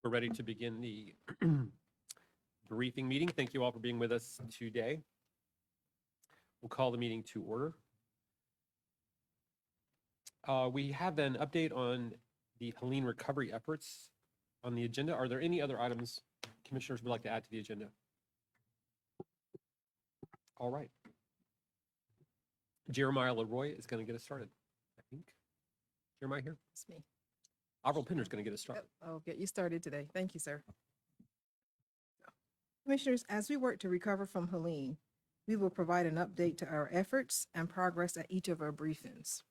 We're ready to begin the briefing meeting. Thank you all for being with us today. We'll call the meeting to order. We have an update on the Helene recovery efforts on the agenda. Are there any other items commissioners would like to add to the agenda? All right. Jeremiah Leroy is going to get us started, I think. Jeremiah here? It's me. Avril Pinder's going to get us started. I'll get you started today. Thank you, sir. Commissioners, as we work to recover from Helene, we will provide an update to our efforts and progress at each of our briefings.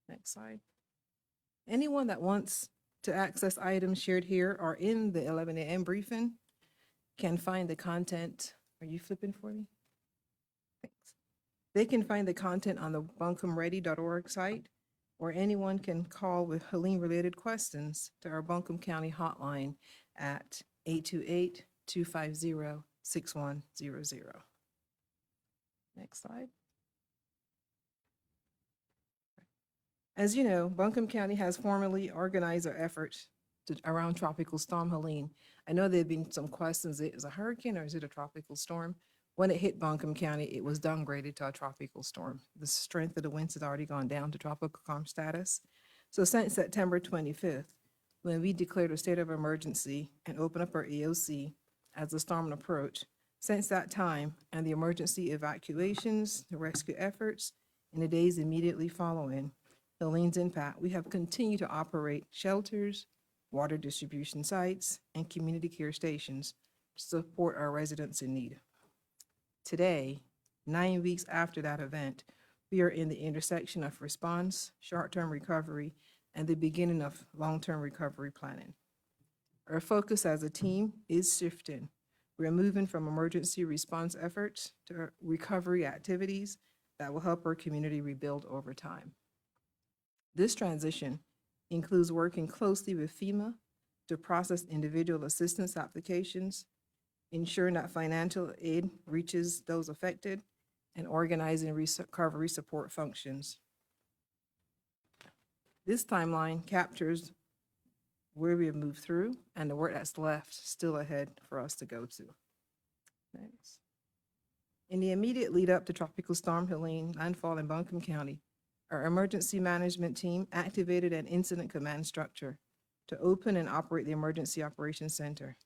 Next slide. Anyone that wants to access items shared here or in the 11 a.m. briefing can find the content. Are you flipping for me? Thanks. They can find the content on the buncombeready.org site, or anyone can call with Helene-related questions to our Buncombe County hotline at 828-250-6100. Next slide. As you know, Buncombe County has formally organized our efforts around Tropical Storm Helene. I know there have been some questions. Is it a hurricane or is it a tropical storm? When it hit Buncombe County, it was downgraded to a tropical storm. The strength of the winds has already gone down to tropical storm status. So since September 25th, when we declared a state of emergency and opened up our EOC as the storm approached, since that time and the emergency evacuations, the rescue efforts, in the days immediately following Helene's impact, we have continued to operate shelters, water distribution sites, and community care stations to support our residents in need. Today, 9 weeks after that event, we are in the intersection of response, short-term recovery, and the beginning of long-term recovery planning. Our focus as a team is shifting. We're moving from emergency response efforts to recovery activities that will help our community rebuild over time. This transition includes working closely with FEMA to process individual assistance applications, ensuring that financial aid reaches those affected, and organizing recovery support functions. This timeline captures where we have moved through and the work that's left still ahead for us to go to. Next. In the immediate lead up to Tropical Storm Helene landfall in Buncombe County, our emergency management team activated an incident command structure to open and operate the Emergency Operations Center.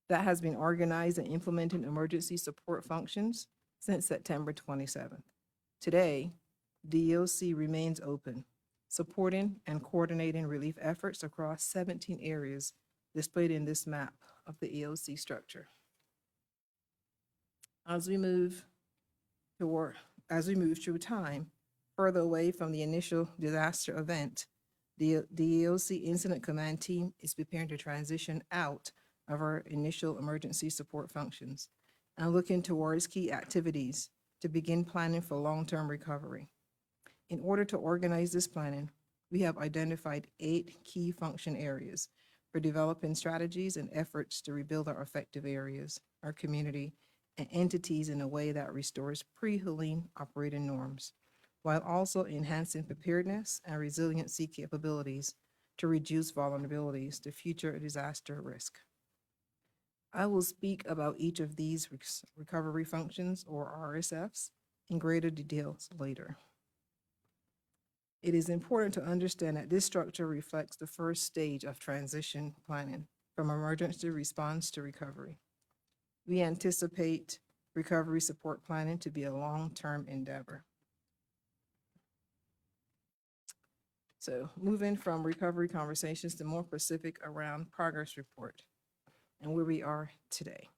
That has been organized and implementing emergency support functions since September 27th. Today, the EOC remains open, supporting and coordinating relief efforts across 17 areas displayed in this map of the EOC structure. As we move through time, further away from the initial disaster event, the EOC Incident Command Team is preparing to transition out of our initial emergency support functions and looking towards key activities to begin planning for long-term recovery. In order to organize this planning, we have identified 8 key function areas for developing strategies and efforts to rebuild our affected areas, our community, and entities in a way that restores pre-Helene operating norms, while also enhancing preparedness and resiliency capabilities to reduce vulnerabilities to future disaster risk. I will speak about each of these recovery functions, or RSFs, in greater details later. It is important to understand that this structure reflects the first stage of transition planning from emergency response to recovery. We anticipate recovery support planning to be a long-term endeavor. So moving from recovery conversations to more specific around progress report and where we are today.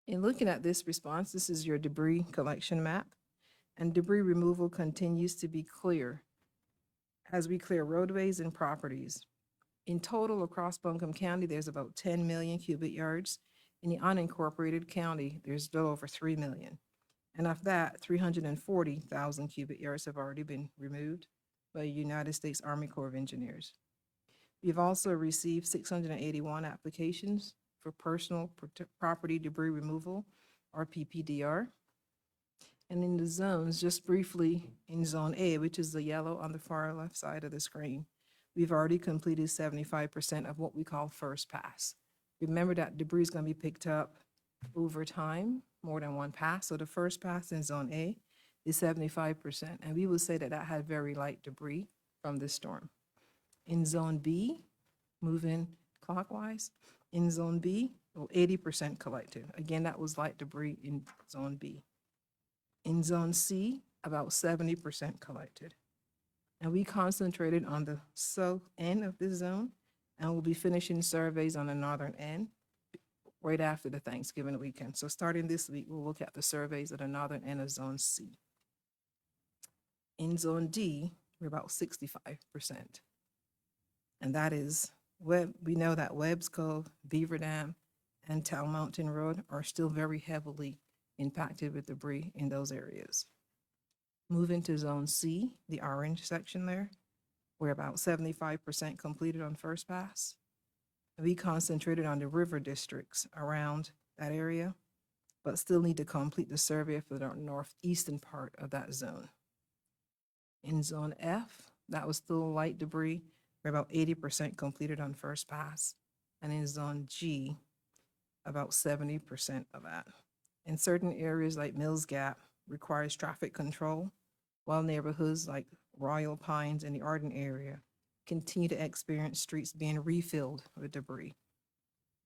In looking at this response, this is your debris collection map, and debris removal continues to be clear as we clear roadways and properties. In total, across Buncombe County, there's about 10 million cubic yards. In the unincorporated county, there's a little over 3 million. And of that, 340,000 cubic yards have already been removed by United States Army Corps of Engineers. We've also received 681 applications for personal property debris removal, or PPDR. And in the zones, just briefly, in Zone A, which is the yellow on the far left side of the screen, we've already completed 75% of what we call first pass. Remember that debris is going to be picked up over time, more than one pass. So the first pass in Zone A is 75%. And we would say that that had very light debris from this storm. In Zone B, moving clockwise, in Zone B, 80% collected. Again, that was light debris in Zone B. In Zone C, about 70% collected. And we concentrated on the south end of this zone, and we'll be finishing surveys on the northern end right after the Thanksgiving weekend. So starting this week, we'll look at the surveys at the northern end of Zone C. In Zone D, we're about 65%. And that is, we know that Webb's Cove, Beaver Dam, and Town Mountain Road are still very heavily impacted with debris in those areas. Moving to Zone C, the orange section there, we're about 75% completed on first pass. We concentrated on the river districts around that area, but still need to complete the survey for the northeastern part of that zone. In Zone F, that was still light debris. We're about 80% completed on first pass. And in Zone G, about 70% of that. In certain areas like Mills Gap requires traffic control, while neighborhoods like Royal Pines and the Arden area continue to experience streets being refilled with debris.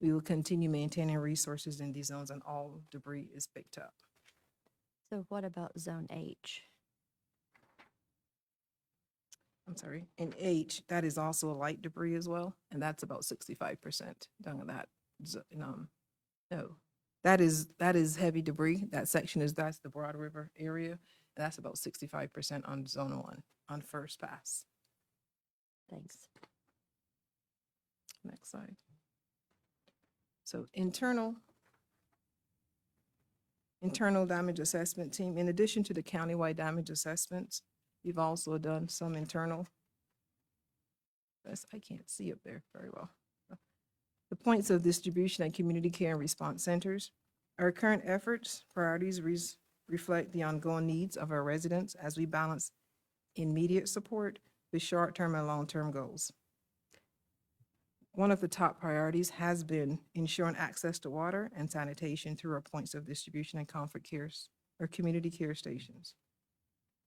We will continue maintaining resources in these zones and all debris is picked up. So what about Zone H? I'm sorry, in H, that is also light debris as well, and that's about 65% done on that. No, that is heavy debris. That section that's the Broad River area, and that's about 65% on Zone 1, on first pass. Thanks. Next slide. So internal damage assessment team, in addition to the countywide damage assessments, we've also done some internal. I can't see up there very well. The points of distribution and community care and response centers. Our current efforts, priorities reflect the ongoing needs of our residents as we balance immediate support with short-term and long-term goals. One of the top priorities has been ensuring access to water and sanitation through our points of distribution and comfort cares or community care stations.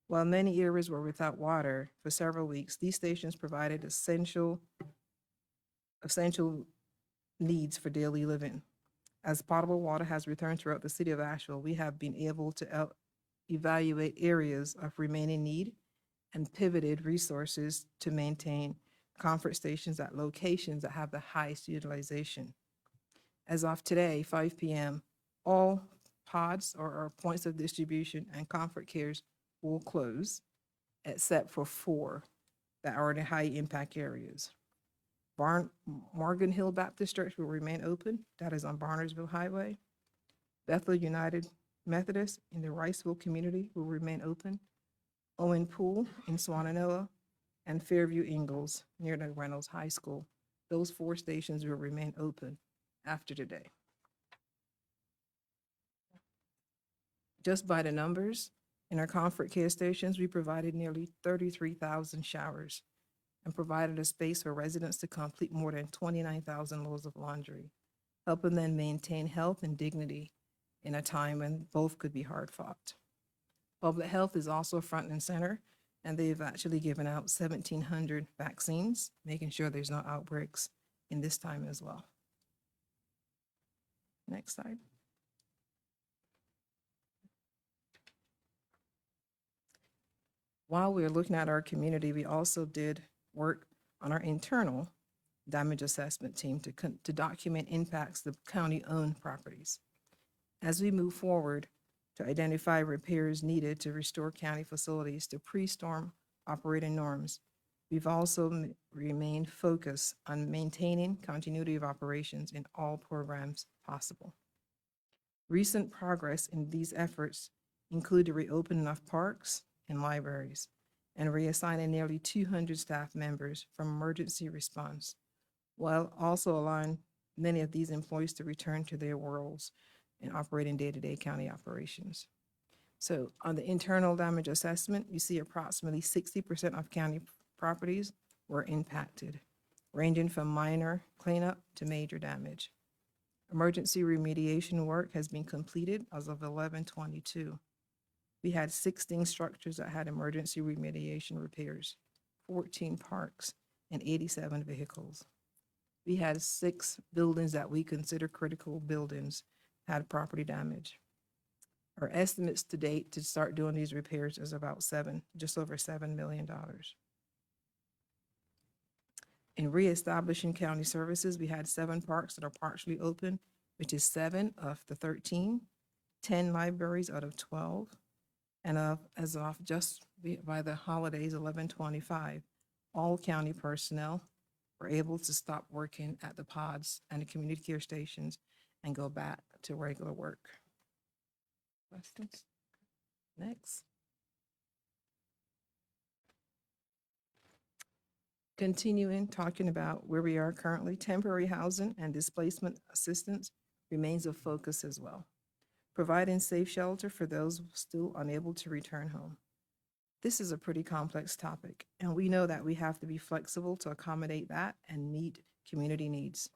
While many areas were without water for several weeks, these stations provided essential needs for daily living. As potable water has returned throughout the city of Asheville, we have been able to evaluate areas of remaining need and pivoted resources to maintain comfort stations at locations that have the highest utilization. As of today, 5 p.m., all pods or points of distribution and comfort cares will close, except for 4 that are in the high impact areas. Morgan Hill Baptist Church will remain open. That is on Barnersville Highway. Bethel United Methodist in the Riceville community will remain open. Owen Pool in Swannanoa and Fairview Ingalls near the Reynolds High School. Those 4 stations will remain open after today. Just by the numbers, in our comfort care stations, we provided nearly 33,000 showers and provided a space for residents to complete more than 29,000 loads of laundry, helping them maintain health and dignity in a time when both could be hard fought. Public health is also front and center, and they've actually given out 1,700 vaccines, making sure there's no outbreaks in this time as well. Next slide. While we were looking at our community, we also did work on our internal damage assessment team to document impacts of county-owned properties. As we move forward to identify repairs needed to restore county facilities to pre-storm operating norms, we've also remained focused on maintaining continuity of operations in all programs possible. Recent progress in these efforts include the reopening of parks and libraries and reassigning nearly 200 staff members from emergency response, while also allowing many of these employees to return to their roles in operating day-to-day county operations. So on the internal damage assessment, you see approximately 60% of county properties were impacted, ranging from minor cleanup to major damage. Emergency remediation work has been completed as of 11/22. We had 16 structures that had emergency remediation repairs, 14 parks, and 87 vehicles. We had 6 buildings that we consider critical buildings had property damage. Our estimates to date to start doing these repairs is about just over $7 million. In reestablishing county services, we had 7 parks that are partially open, which is 7 of the 13, 10 libraries out of 12, and as of by the holidays, 11/25, all county personnel were able to stop working at the pods and the community care stations and go back to regular work. Questions? Next. Continuing talking about where we are currently, temporary housing and displacement assistance remains a focus as well. Providing safe shelter for those still unable to return home. This is a pretty complex topic, and we know that we have to be flexible to accommodate that and meet community needs.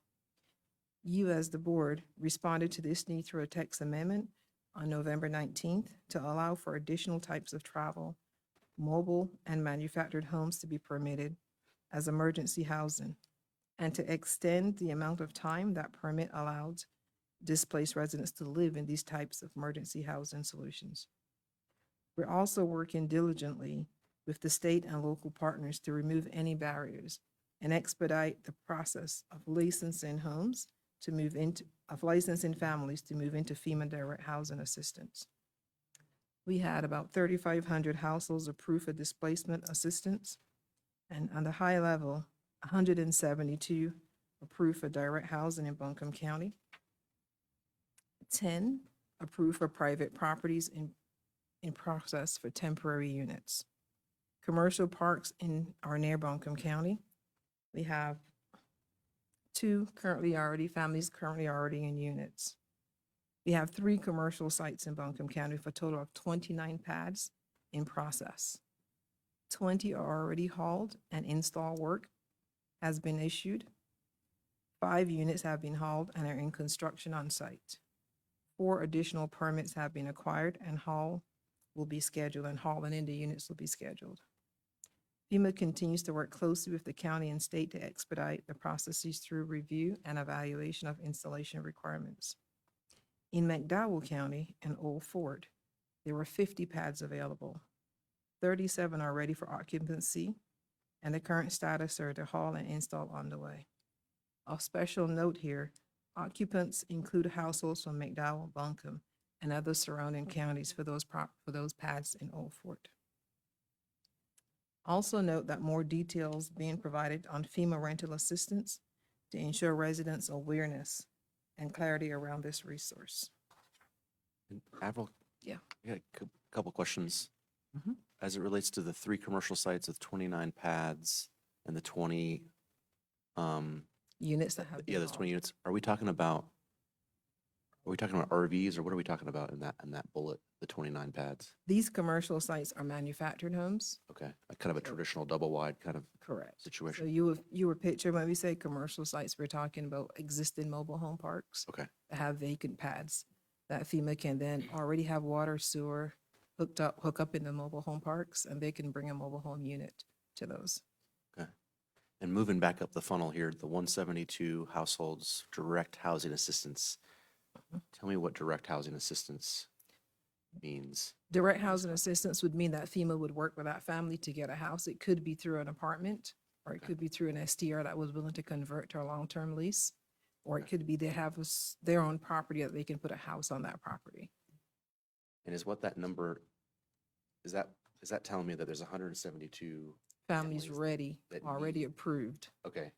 You, as the board, responded to this need through a text amendment on November 19th to allow for additional types of travel, mobile and manufactured homes to be permitted as emergency housing, and to extend the amount of time that permit allowed displaced residents to live in these types of emergency housing solutions. We're also working diligently with the state and local partners to remove any barriers and expedite the process of licensing families to move into FEMA direct housing assistance. We had about 3,500 households approved for displacement assistance, and on the high level, 172 approved for direct housing in Buncombe County, 10 approved for private properties in process for temporary units. Commercial parks are near Buncombe County. We have 2 families currently already in units. We have 3 commercial sites in Buncombe County for a total of 29 pads in process. 20 are already hauled and install work has been issued. 5 units have been hauled and are in construction on site. 4 additional permits have been acquired and hauling into units will be scheduled. FEMA continues to work closely with the county and state to expedite the processes through review and evaluation of installation requirements. In McDowell County and Old Fort, there were 50 pads available. 37 are ready for occupancy, and the current status are to haul and install on the way. Of special note here, occupants include households from McDowell, Buncombe, and other surrounding counties for those pads in Old Fort. Also note that more details being provided on FEMA rental assistance to ensure residents' awareness and clarity around this resource. And Avril? Yeah. I got a couple questions. Mhm. As it relates to the 3 commercial sites with 29 pads and the 20, Units that have been those 20 hauled. units, are we talking about RVs, or what are we talking about in that bullet, the 29 pads? These commercial sites are manufactured homes. Okay, a kind of a traditional double wide kind of Correct. So situation. you were picturing when we say commercial sites, we're talking about existing mobile home parks Okay, that have vacant pads that FEMA can then already have water, sewer hook up in the mobile home parks, and they can bring a mobile home unit to those. okay. And moving back up the funnel here, the 172 households direct housing assistance. Tell me what direct housing assistance means. Direct housing assistance would mean that FEMA would work with that family to get a house. It could be through an apartment, or it could be through an STR that was willing to convert to a long-term lease, or it could be they have their own property that they can put a house on that property. And is what that number, is that telling me that there's 172, Families Families that already need- approved. okay,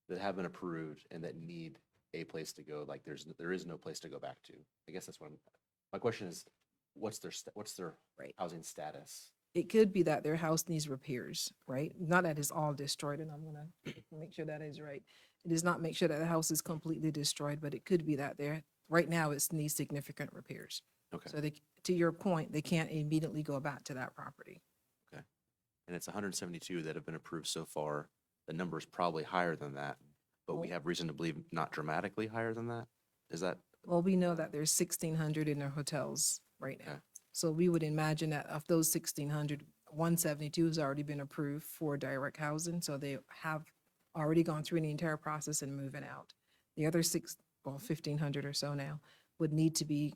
that have been approved and that need a place to go, like there is no place to go back to? I guess that's my question is, what's their Right. housing status? It could be that their house needs repairs, right? Not that it's all destroyed, and I'm gonna make sure that is right. It does not make sure that the house is completely destroyed, but it could be that right now it needs significant repairs. Okay. So to your point, they can't immediately go back to that property. And it's 172 that have been approved so far. The number is probably higher than that, but we Well- have reason to believe not dramatically higher than that? Is that, Well, we know that there's 1,600 in their hotels right now. Okay. So we would imagine that of those 1,600, 172 has already been approved for direct housing, so they have already gone through the entire process and moving out. The other 1,500 or so now would need to be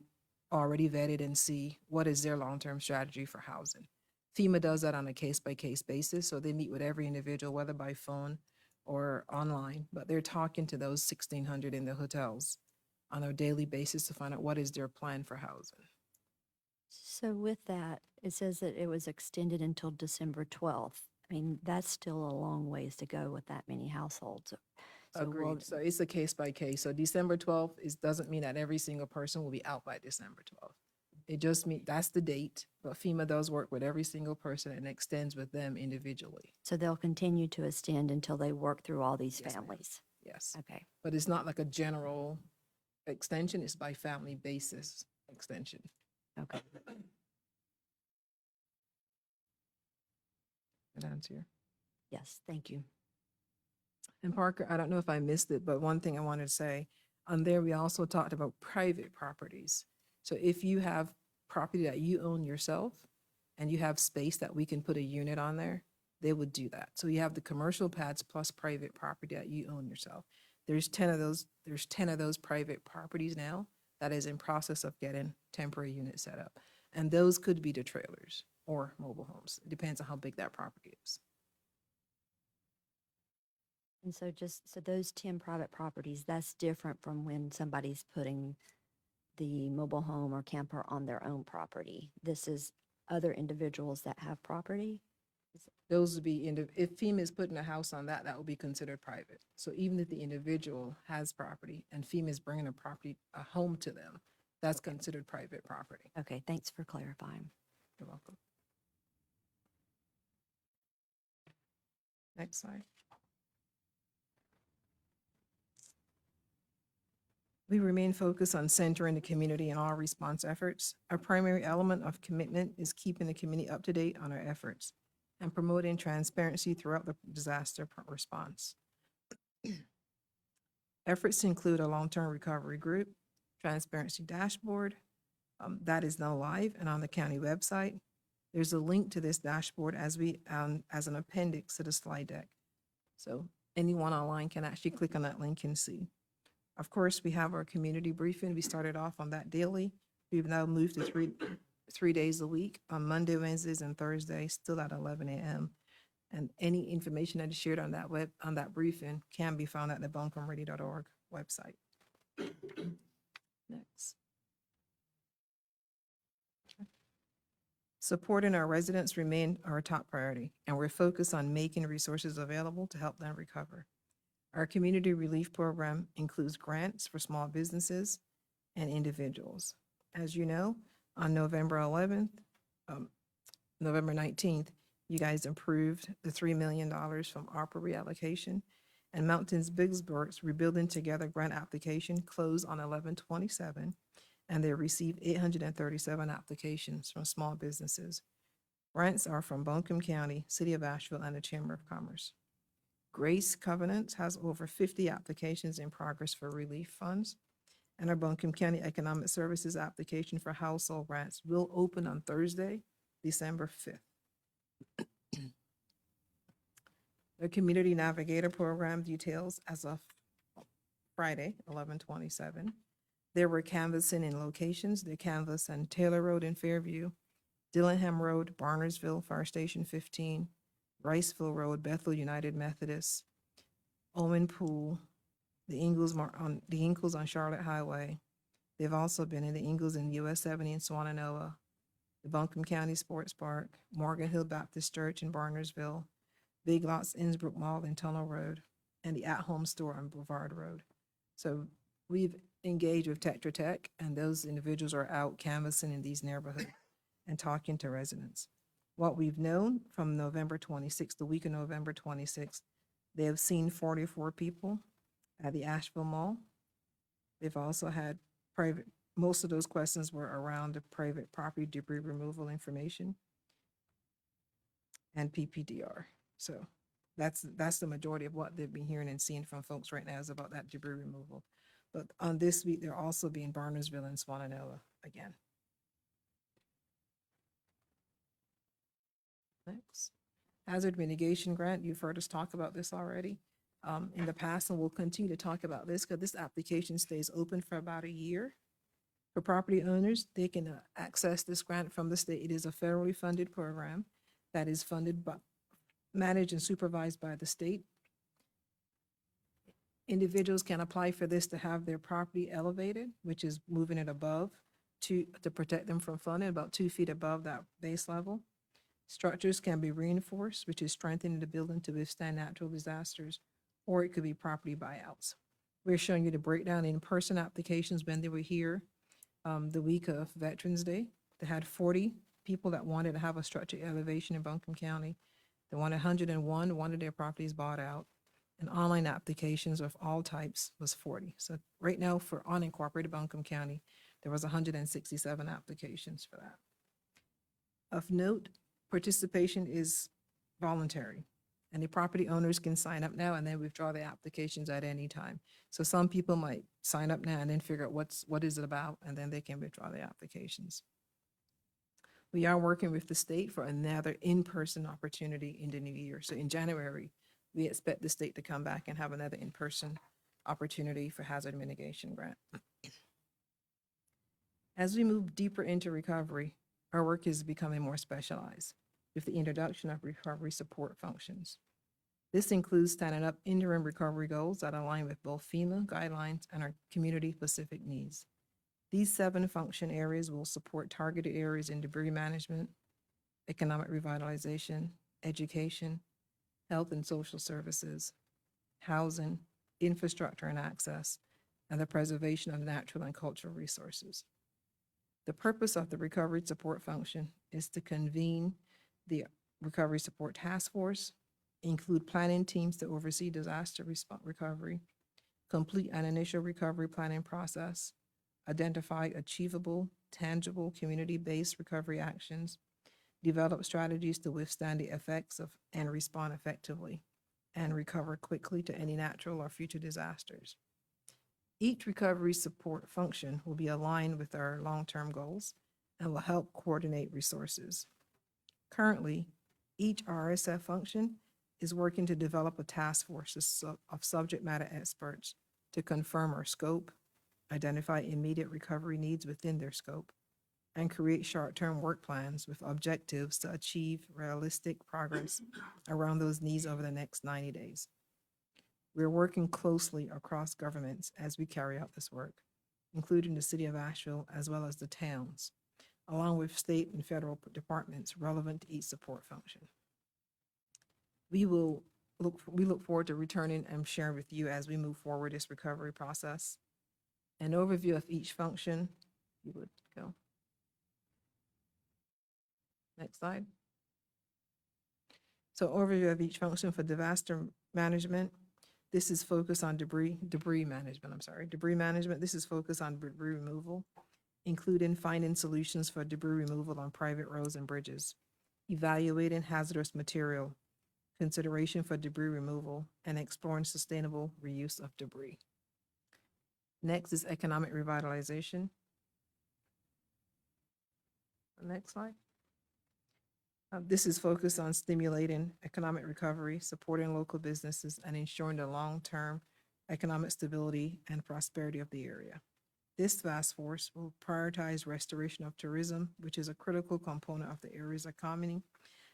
already vetted and see what is their long-term strategy for housing. FEMA does that on a case-by-case basis, so they meet with every individual, whether by phone or online, but they're talking to those 1,600 in the hotels on a daily basis to find out what is their plan for housing. So with that, it says that it was extended until December 12th. I mean, that's still a long ways to go with that many households. So will- Agreed. So it's a case by case. So December 12th doesn't mean that every single person will be out by December 12th. It just means that's the date, but FEMA does work with every single person and extends with them individually. So they'll continue to extend until they work through all these Yes, ma'am. families. Yes. Okay. But it's not like a general extension. It's by family basis extension. Okay. That answer your. Yes, thank you. And Parker, I don't know if I missed it, but one thing I wanted to say, on there, we also talked about private properties. So if you have property that you own yourself and you have space that we can put a unit on there, they would do that. So you have the commercial pads plus private property that you own yourself. There's 10 of those private properties now that is in process of getting temporary units set up. And those could be the trailers or mobile homes. It depends on how big that property is. And so so those 10 private properties, that's different from when somebody's putting the mobile home or camper on their own property. This is other individuals that have property. Those would be, if FEMA is putting a house on that, that would be considered private. So even if the individual has property and FEMA is bringing a home to them, that's considered private property. Okay, thanks for clarifying. You're welcome. Next slide. We remain focused on centering the community in all response efforts. Our primary element of commitment is keeping the community up to date on our efforts and promoting transparency throughout the disaster response. Efforts include a long-term recovery group, transparency dashboard, that is now live and on the county website. There's a link to this dashboard as an appendix to the slide deck. So anyone online can actually click on that link and see. Of course, we have our community briefing. We started off on that daily. We've now moved to three days a week, on Monday, Wednesdays, and Thursdays, still at 11 a.m. And any information that is shared on that briefing can be found at the buncombeready.org website. Next. Supporting our residents remain our top priority, and we're focused on making resources available to help them recover. Our community relief program includes grants for small businesses and individuals. As you know, on November 19th, you guys approved the $3 million from ARPA reallocation, and Mountains Biggsburg's Rebuilding Together grant application closed on 11/27, and they received 837 applications from small businesses. Grants are from Buncombe County, City of Asheville, and the Chamber of Commerce. Grace Covenant has over 50 applications in progress for relief funds, and our Buncombe County Economic Services application for household grants will open on Thursday, December 5th. The Community Navigator Program details as of Friday, 11/27. There were canvassing in locations. They canvassed on Taylor Road in Fairview, Dillingham Road, Barnersville, Fire Station 15, Riceville Road, Bethel United Methodist, Owen Pool, the Ingles on Charlotte Highway. They've also been in the Ingles in US 70 in Swananoa, the Buncombe County Sports Park, Morgan Hill Baptist Church in Barnersville, Big Lots Innsbrook Mall in Tunnel Road, and the At Home Store on Boulevard Road. So we've engaged with Tetra Tech, and those individuals are out canvassing in these neighborhoods and talking to residents. What we've known from November 26th, the week of November 26th, they have seen 44 people at the Asheville Mall. They've also had most of those questions were around the private property debris removal information and PPDR. So that's the majority of what they've been hearing and seeing from folks right now is about that debris removal. But on this week, they're also being Barnersville and Swananoa again. Next. Hazard mitigation grant, you've heard us talk about this already in the past, and we'll continue to talk about this because this application stays open for about a year. For property owners, they can access this grant from the state. It is a federally funded program that is funded by, managed and supervised by the state. Individuals can apply for this to have their property elevated, which is moving it above to protect them from flooding, about 2 feet above that base level. Structures can be reinforced, which is strengthening the building to withstand natural disasters, or it could be property buyouts. We're showing you the breakdown in person applications when they were here the week of Veterans Day. They had 40 people that wanted to have a structure elevation in Buncombe County. They wanted 101, wanted their properties bought out. And online applications of all types was 40. So right now for unincorporated Buncombe County, there was 167 applications for that. Of note, participation is voluntary, and the property owners can sign up now and then withdraw the applications at any time. So some people might sign up now and then figure out what is it about, and then they can withdraw the applications. We are working with the state for another in-person opportunity in the new year. So in January, we expect the state to come back and have another in-person opportunity for hazard mitigation grant. As we move deeper into recovery, our work is becoming more specialized with the introduction of recovery support functions. This includes standing up interim recovery goals that align with both FEMA guidelines and our community-specific needs. These 7 function areas will support targeted areas in debris management, economic revitalization, education, health and social services, housing, infrastructure and access, and the preservation of natural and cultural resources. The purpose of the recovery support function is to convene the Recovery Support Task Force, include planning teams to oversee disaster recovery, complete an initial recovery planning process, identify achievable, tangible, community-based recovery actions, develop strategies to withstand the effects of and respond effectively, and recover quickly to any natural or future disasters. Each recovery support function will be aligned with our long-term goals and will help coordinate resources. Currently, each RSF function is working to develop a task force of subject matter experts to confirm our scope, identify immediate recovery needs within their scope, and create short-term work plans with objectives to achieve realistic progress around those needs over the next 90 days. We're working closely across governments as we carry out this work, including the city of Asheville as well as the towns, along with state and federal departments relevant to each support function. We look forward to returning and sharing with you as we move forward this recovery process. An overview of each function, you would go. Next slide. So overview of each function for disaster management. This is focused on debris management. This is focused on debris removal, including finding solutions for debris removal on private roads and bridges, evaluating hazardous material, consideration for debris removal, and exploring sustainable reuse of debris. Next is economic revitalization. Next slide. This is focused on stimulating economic recovery, supporting local businesses, and ensuring the long-term economic stability and prosperity of the area. This task force will prioritize restoration of tourism, which is a critical component of the area's economy,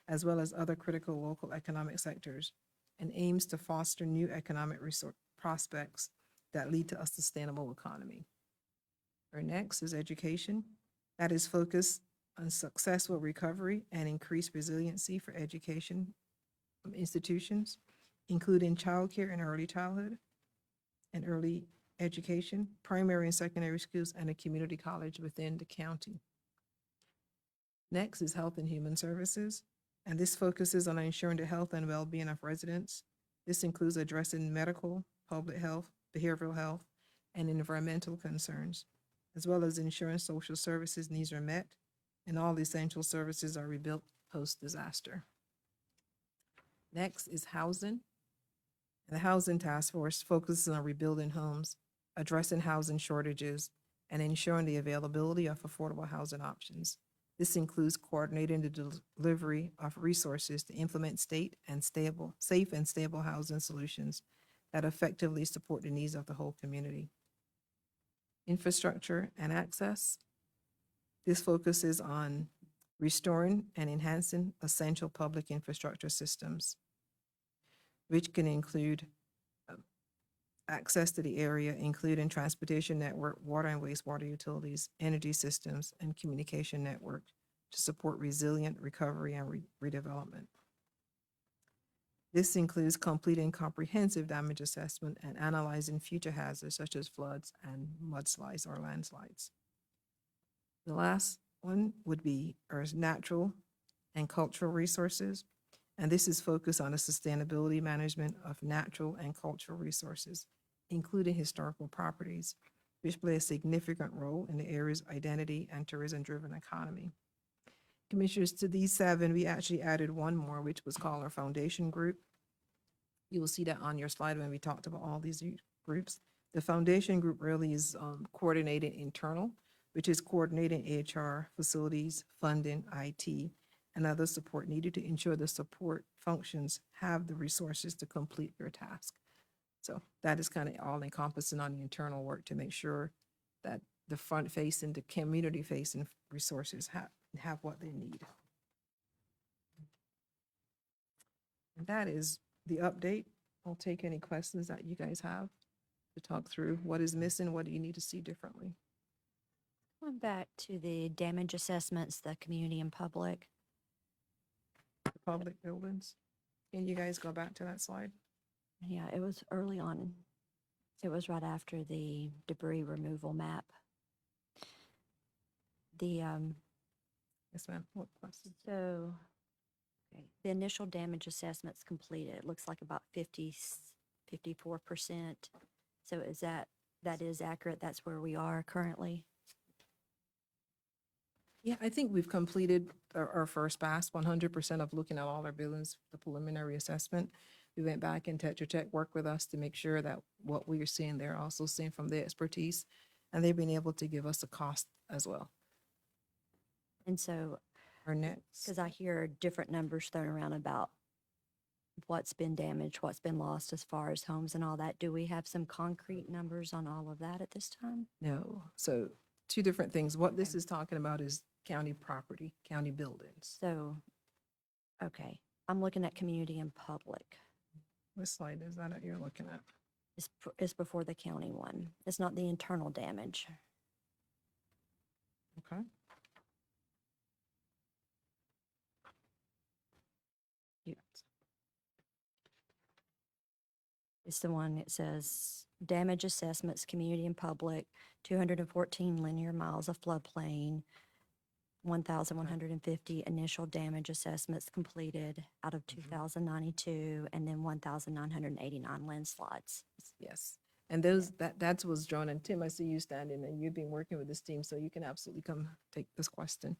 as well as other critical local economic sectors, and aims to foster new economic prospects that lead to a sustainable economy. Our next is education. That is focused on successful recovery and increased resiliency for education institutions, including childcare and early childhood and early education, primary and secondary schools, and a community college within the county. Next is health and human services, and this focuses on ensuring the health and well-being of residents. This includes addressing medical, public health, behavioral health, and environmental concerns, as well as ensuring social services needs are met and all essential services are rebuilt post-disaster. Next is housing. And the Housing Task Force focuses on rebuilding homes, addressing housing shortages, and ensuring the availability of affordable housing options. This includes coordinating the delivery of resources to implement safe and stable housing solutions that effectively support the needs of the whole community. Infrastructure and access. This focuses on restoring and enhancing essential public infrastructure systems, which can include access to the area, including transportation network, water and wastewater utilities, energy systems, and communication network to support resilient recovery and redevelopment. This includes completing comprehensive damage assessment and analyzing future hazards such as floods and mudslides or landslides. The last one would be Earth's natural and cultural resources, and this is focused on the sustainability management of natural and cultural resources, including historical properties, which play a significant role in the area's identity and tourism-driven economy. Commissioners, to these 7, we actually added one more, which was called our foundation group. You will see that on your slide when we talked about all these groups. The foundation group really is coordinating internal, which is coordinating HR, facilities, funding, IT, and other support needed to ensure the support functions have the resources to complete their task. So that is kind of all encompassing on the internal work to make sure that the front-facing, the community-facing resources have what they need. And that is the update. I'll take any questions that you guys have to talk through what is missing, what do you need to see differently. Going back to the damage assessments, the community and public. The public buildings. Can you guys go back to that slide? Yeah, it was early on. It was right after the debris removal map. The, Yes, ma'am. What question? so, okay, the initial damage assessments completed, it looks like about 54%. So is that is accurate? That's where we are currently? Yeah, I think we've completed our first pass, 100% of looking at all our buildings, the preliminary assessment. We went back and Tetra Tech worked with us to make sure that what we are seeing, they're also seeing from their expertise, and they've been able to give us a cost as well. And so, Our next, because I hear different numbers thrown around about what's been damaged, what's been lost as far as homes and all that. Do we have some concrete numbers on all of that at this time? no, so 2 different things. What this is talking about is county property, county buildings. So, okay, I'm looking at community and public. What slide is that you're looking at? It's before the county one. It's not the internal damage. Okay. You- It's the one that says damage assessments, community and public, 214 linear miles of floodplain, 1,150 initial damage assessments completed out of 2,092, and then 1,989 landslides. Yes. And those, that was drawn, and Tim, I see you standing, and you've been working with this team, so you can absolutely come take this question.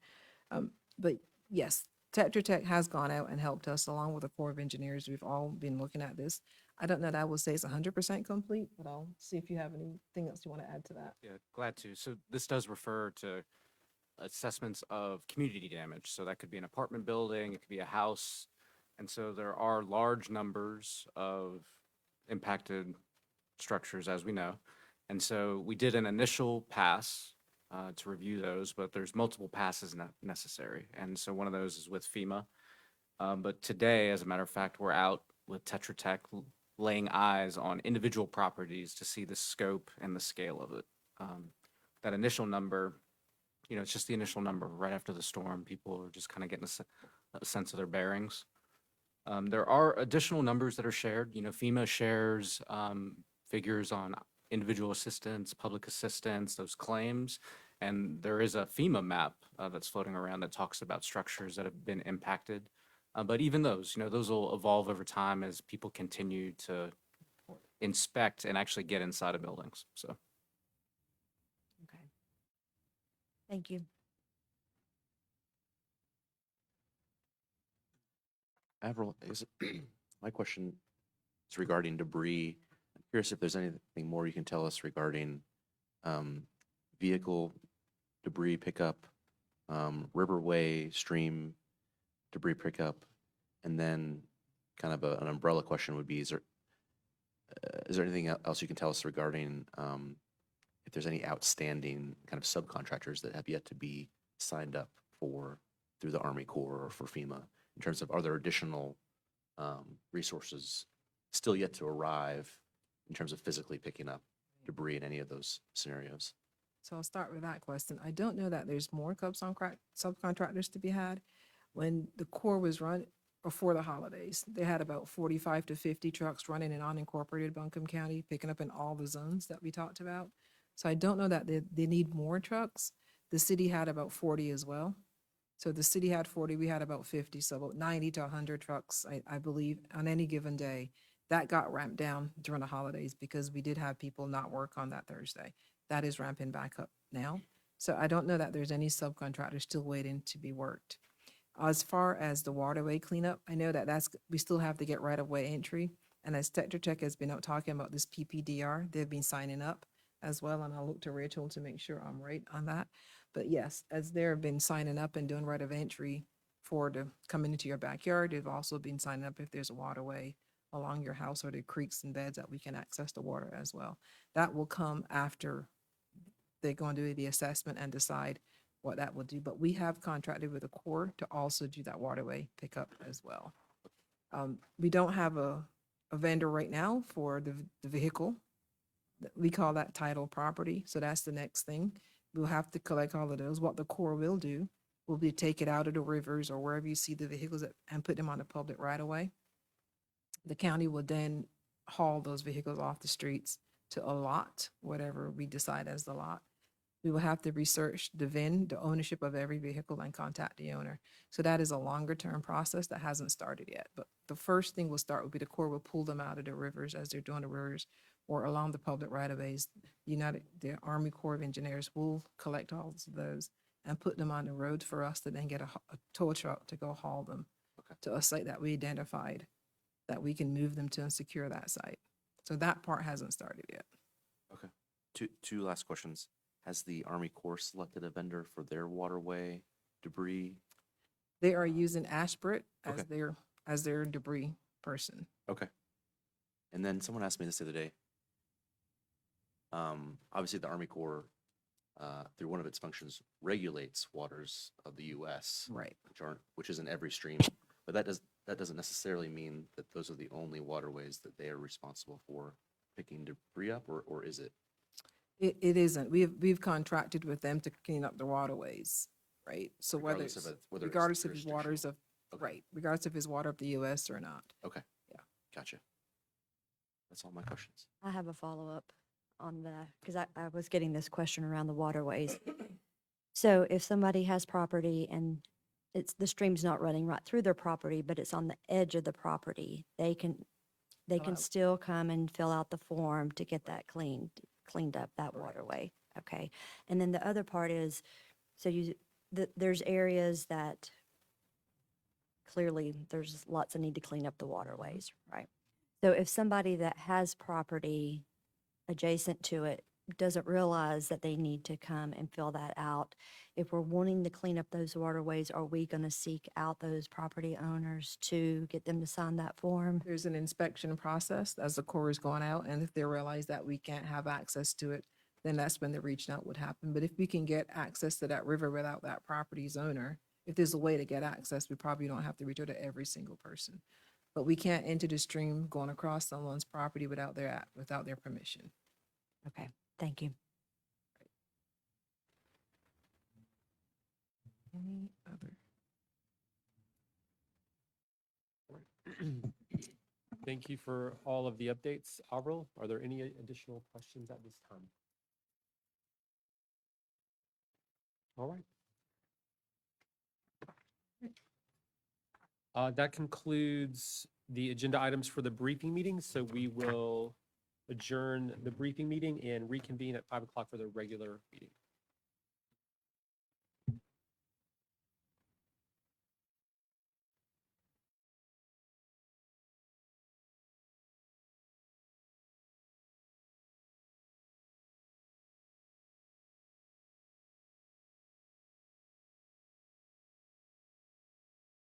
But yes, Tetra Tech has gone out and helped us along with the Corps of Engineers. We've all been looking at this. I don't know that I would say it's 100% complete, but I'll see if you have anything else you want to add to that. Yeah, glad to. So this does refer to assessments of community damage. So that could be an apartment building, it could be a house. And so there are large numbers of impacted structures, as we know. And so we did an initial pass to review those, but there's multiple passes necessary. And so one of those is with FEMA. But today, as a matter of fact, we're out with Tetra Tech laying eyes on individual properties to see the scope and the scale of it. That initial number, you know, it's just the initial number right after the storm. People are just kind of getting a sense of their bearings. There are additional numbers that are shared. You know, FEMA shares figures on individual assistance, public assistance, those claims. And there is a FEMA map that's floating around that talks about structures that have been impacted. But even those, you know, those will evolve over time as people continue to inspect and actually get inside of buildings. So. Okay. Thank you. Avril, my question is regarding debris. I'm curious if there's anything more you can tell us regarding vehicle debris pickup, riverway, stream debris pickup, and then kind of an umbrella question would be, is there anything else you can tell us regarding if there's any outstanding kind of subcontractors that have yet to be signed up for through the Army Corps or for FEMA, in terms of, are there additional resources still yet to arrive in terms of physically picking up debris in any of those scenarios? So I'll start with that question. I don't know that there's more subcontractors to be had. When the Corps was run before the holidays, they had about 45 to 50 trucks running in unincorporated Buncombe County, picking up in all the zones that we talked about. So I don't know that they need more trucks. The city had about 40 as well. So the city had 40, we had about 50, so about 90 to 100 trucks, I believe, on any given day. That got ramped down during the holidays because we did have people not work on that Thursday. That is ramping back up now. So I don't know that there's any subcontractors still waiting to be worked. As far as the waterway cleanup, I know that we still have to get right-of-way entry. And as Tetra Tech has been out talking about this PPDR, they've been signing up as well. And I'll look to Rachel to make sure I'm right on that. But yes, as they've been signing up and doing right of entry for the coming into your backyard, they've also been signing up if there's a waterway along your house or the creeks and beds that we can access the water as well. That will come after they're going to do the assessment and decide what that will do. But we have contracted with the Corps to also do that waterway pickup as well. We don't have a vendor right now for the vehicle. We call that title property. So that's the next thing. We'll have to collect all of those. What the Corps will do will be take it out of the rivers or wherever you see the vehicles and put them on the public right of way. The county will then haul those vehicles off the streets to a lot, whatever we decide as the lot. We will have to research the VIN, the ownership of every vehicle, and contact the owner. So that is a longer term process that hasn't started yet. But the first thing will start will be the Corps will pull them out of the rivers as they're doing the rivers or along the public right of ways. The Army Corps of Engineers will collect all of those and put them on the roads for us to then get a tow truck to go haul them to a site that we identified that we can move them to and secure that site. So that part hasn't started yet. Okay. Two last questions. Has the Army Corps selected a vendor for their waterway debris? They are using Ashbrit as Okay. their debris person. Okay. And then someone asked me this the other day. Obviously, the Army Corps, through one of its functions, regulates waters of the U.S., Right. which isn't every stream. But that doesn't necessarily mean that those are the only waterways that they are responsible for picking debris up, or is it? It isn't. We've contracted with them to clean up the waterways, right? So Regardless of whether it's regardless of his waters jurisdictional. of, Okay. right, regardless of his water of the US or not. Okay. Yeah. Gotcha. That's all my questions. I have a follow-up on the, because I was getting this question around the waterways. So if somebody has property and the stream's not running right through their property, but it's on the edge of the property, they can out. still come and fill out the form to get that cleaned up, that Correct. waterway. Okay. And then the other part is, so there's areas that clearly there's lots of need to clean up the waterways, right? So if somebody that has property adjacent to it doesn't realize that they need to come and fill that out, if we're wanting to clean up those waterways, are we going to seek out those property owners to get them to sign that form? There's an inspection process as the Corps is going out, and if they realize that we can't have access to it, then that's when the reaching out would happen. But if we can get access to that river without that property's owner, if there's a way to get access, we probably don't have to reach out to every single person. But we can't enter the stream going across someone's property without their permission. Okay, thank you. Any other? Thank you for all of the updates. Avril, are there any additional questions at this time? All right. That concludes the agenda items for the briefing meeting. So we will adjourn the briefing meeting and reconvene at 5 o'clock for the regular meeting.